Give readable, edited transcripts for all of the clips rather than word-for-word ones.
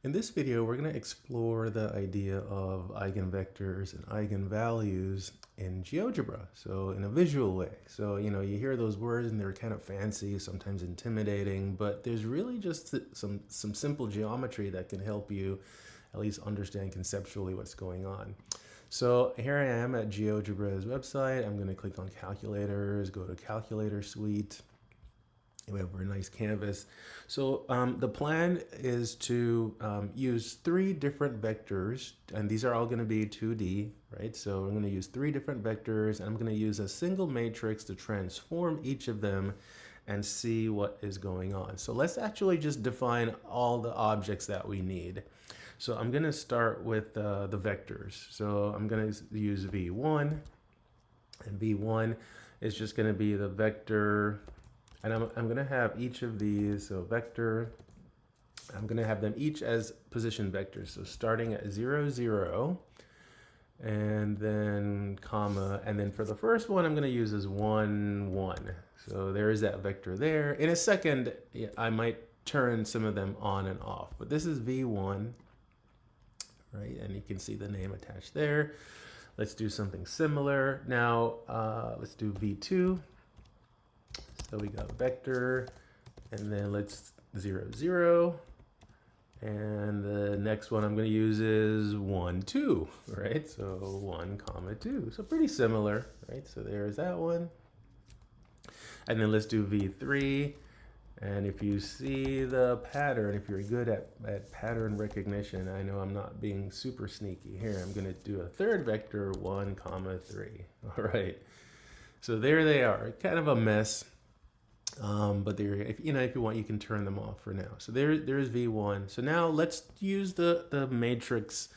In this video, we're going to explore the idea of eigenvectors and eigenvalues in GeoGebra, so in a visual way. So, you hear those words and they're kind of fancy, sometimes intimidating, but there's really just some simple geometry that can help you at least understand conceptually what's going on. So here I am at GeoGebra's website. I'm going to click on calculators, go to calculator suite. We have a very nice canvas. So the plan is to use three different vectors, and these are all going to be 2D, right? So I'm going to use three different vectors, and I'm going to use a single matrix to transform each of them and see what is going on. So let's actually just define all the objects that we need. So I'm going to start with the vectors. So I'm going to use V1, and V1 is just going to be the vector. And I'm going to have each of these, so vector, I'm going to have them each as position vectors. So starting at 0, 0, and then comma, and then for the first one, I'm going to use as 1, 1. So there is that vector there. In a second, I might turn some of them on and off, but this is V1, right? And you can see the name attached there. Let's do something similar. Now, let's do V2. So we got vector, and then let's 0, 0. And the next one I'm going to use is 1, 2, right? So 1, comma 2. So pretty similar, right? So there's that one. And then let's do V3. And if you see the pattern, if you're good at pattern recognition, I know I'm not being super sneaky here. I'm going to do a third vector, 1, comma 3. All right. So there they are. Kind of a mess. But if you want, you can turn them off for now. So there's V1. So now let's use the matrix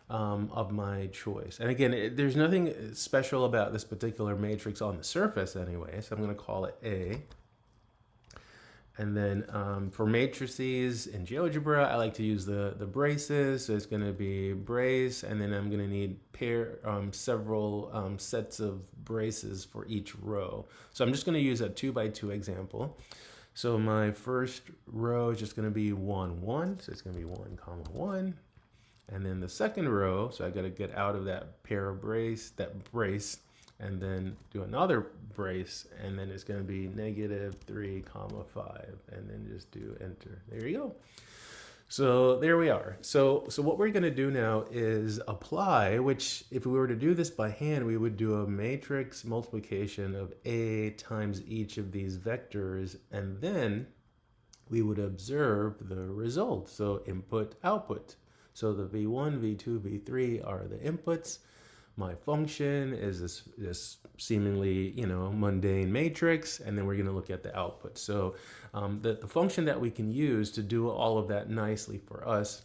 of my choice. And again, there's nothing special about this particular matrix on the surface anyway. So I'm going to call it A. And then for matrices in GeoGebra, I like to use the braces. So it's going to be brace, and then I'm going to need several sets of braces for each row. So I'm just going to use a 2x2 example. So my first row is just going to be 1, 1. So it's going to be 1, comma 1. And then the second row, so I got to get out of that brace, and then do another brace, and then it's going to be -3, comma 5, and then just do enter. There you go. So there we are. So what we're going to do now is apply, which if we were to do this by hand, we would do a matrix multiplication of A times each of these vectors, and then we would observe the result. So input, output. So the V1, V2, V3 are the inputs. My function is this seemingly, mundane matrix, and then we're going to look at the output. So the function that we can use to do all of that nicely for us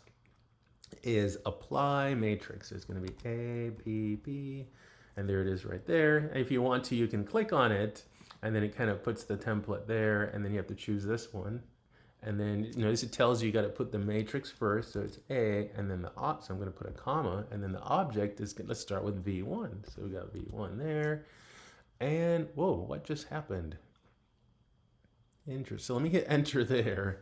is apply matrix. It's going to be A, B, B, and there it is right there. If you want to, you can click on it, and then it kind of puts the template there, and then you have to choose this one. And then notice it tells you got to put the matrix first, so it's A, and then so I'm going to put a comma, and then the object is, let's start with V1. So we got V1 there, and whoa, what just happened? Interesting. So let me hit enter there.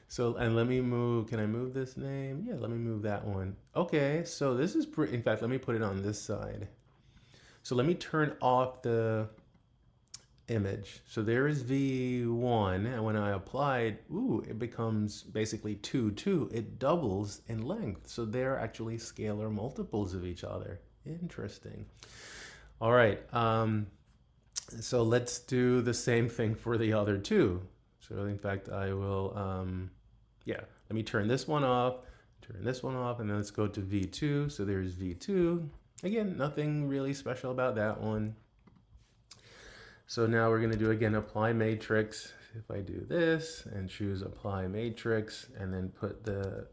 So, and let me move, can I move this name? Yeah, let me move that one. Okay, so this is pretty, in fact, let me put it on this side. So let me turn off the image. So there is V1, and when I applied, it becomes basically 2, 2. It doubles in length. So they're actually scalar multiples of each other. Interesting. All right. So let's do the same thing for the other two. So in fact, I will, let me turn this one off, and then let's go to V2. So there's V2. Again, nothing really special about that one. So now we're going to do, again, apply matrix. If I do this and choose apply matrix and then put the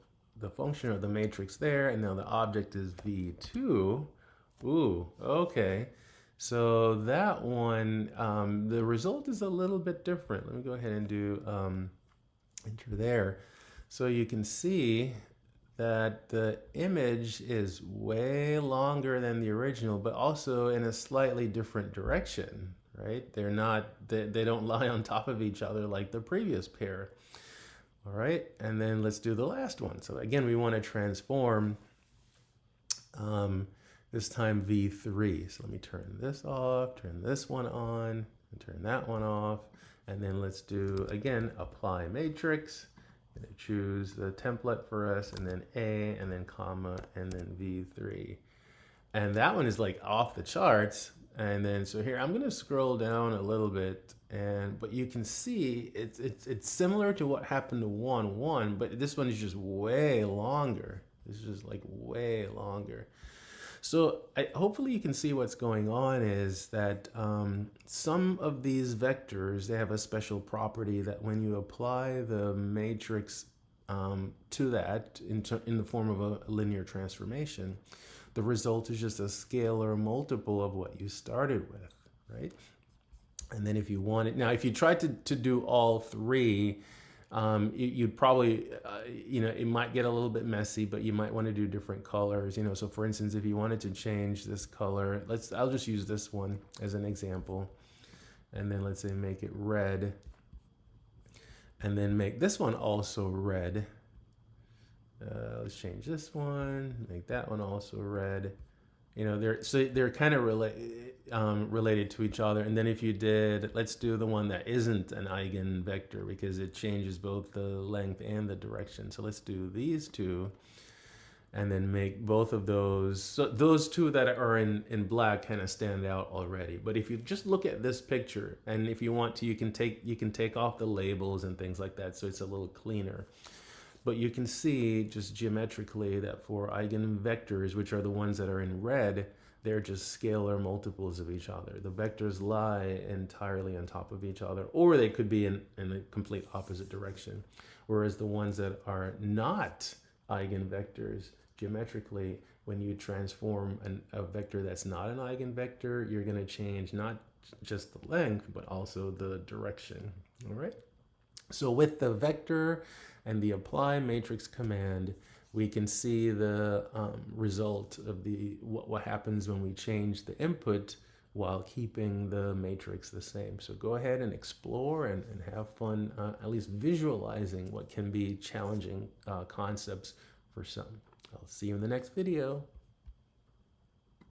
function of the matrix there, and now the object is V2. Okay. So that one, the result is a little bit different. Let me go ahead and do enter there. So you can see that the image is way longer than the original, but also in a slightly different direction. Right? They don't lie on top of each other like the previous pair. All right, and then let's do the last one. So again, we want to transform this time V3. So let me turn this off, turn this one on, and turn that one off. And then let's do, again, apply matrix. I'm gonna choose the template for us, and then A, and then comma, and then V3. And that one is like off the charts. And then, so here, I'm gonna scroll down a little bit, but you can see it's similar to what happened to 1, but this one is just way longer. This is just like way longer. So hopefully you can see what's going on is that some of these vectors, they have a special property that when you apply the matrix to that in the form of a linear transformation, the result is just a scalar multiple of what you started with, right? And then if you wanted, now if you tried to do all three, you'd probably, it might get a little bit messy, but you might want to do different colors, so for instance, if you wanted to change this color, I'll just use this one as an example. And then let's say make it red, and then make this one also red. Let's change this one, make that one also red. They're kind of related to each other. And then if you did, let's do the one that isn't an eigenvector because it changes both the length and the direction. So let's do these two, and then make both of those. So those two that are in black kind of stand out already. But if you just look at this picture, and if you want to, you can take off the labels and things like that, so it's a little cleaner. But you can see just geometrically that for eigenvectors, which are the ones that are in red, they're just scalar multiples of each other. The vectors lie entirely on top of each other, or they could be in a complete opposite direction. Whereas the ones that are not eigenvectors, geometrically, when you transform a vector that's not an eigenvector, you're going to change not just the length, but also the direction. All right? So with the vector and the apply matrix command, we can see the result of what happens when we change the input while keeping the matrix the same. So go ahead and explore and have fun, at least visualizing what can be challenging concepts for some. I'll see you in the next video.